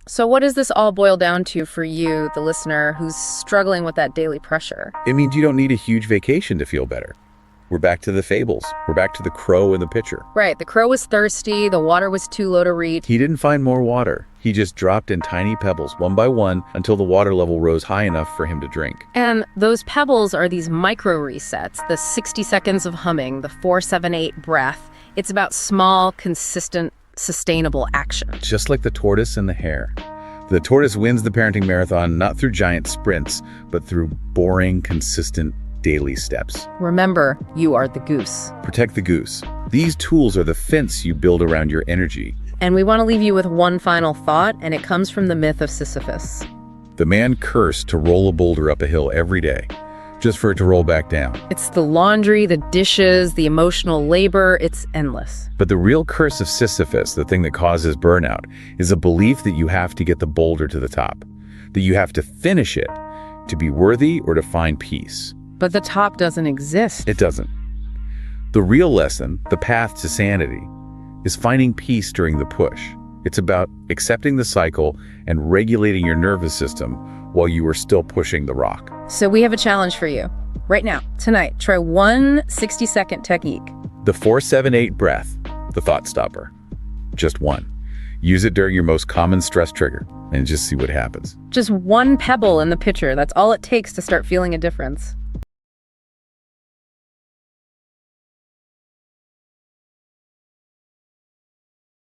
So what does this all boil down to for you, the listener, who's struggling with that daily pressure? It means you don't need a huge vacation to feel better. We're back to the fables. We're back to the crow in the pitcher. Right, the crow was thirsty, the water was too low to reach. He didn't find more water. He just dropped in tiny pebbles, one by one, until the water level rose high enough for him to drink. And those pebbles are these micro resets, the 60 seconds of humming, the 4-7-8 breath. It's about small, consistent, sustainable action. Just like the tortoise and the hare. The tortoise wins the parenting marathon not through giant sprints, but through boring, consistent daily steps. Remember, you are the goose. Protect the goose. These tools are the fence you build around your energy. And we want to leave you with one final thought, and it comes from the myth of Sisyphus. The man cursed to roll a boulder up a hill every day, just for it to roll back down. It's the laundry, the dishes, the emotional labor, it's endless. But the real curse of Sisyphus, the thing that causes burnout, is a belief that you have to get the boulder to the top, that you have to finish it to be worthy or to find peace. But the top doesn't exist. It doesn't. The real lesson, the path to sanity, is finding peace during the push. It's about accepting the cycle and regulating your nervous system while you are still pushing the rock. So we have a challenge for you. Right now, tonight, try one 60-second technique. The 4-7-8 breath, the thought stopper. Just one. Use it during your most common stress trigger and just see what happens. Just one pebble in the pitcher. That's all it takes to start feeling a difference.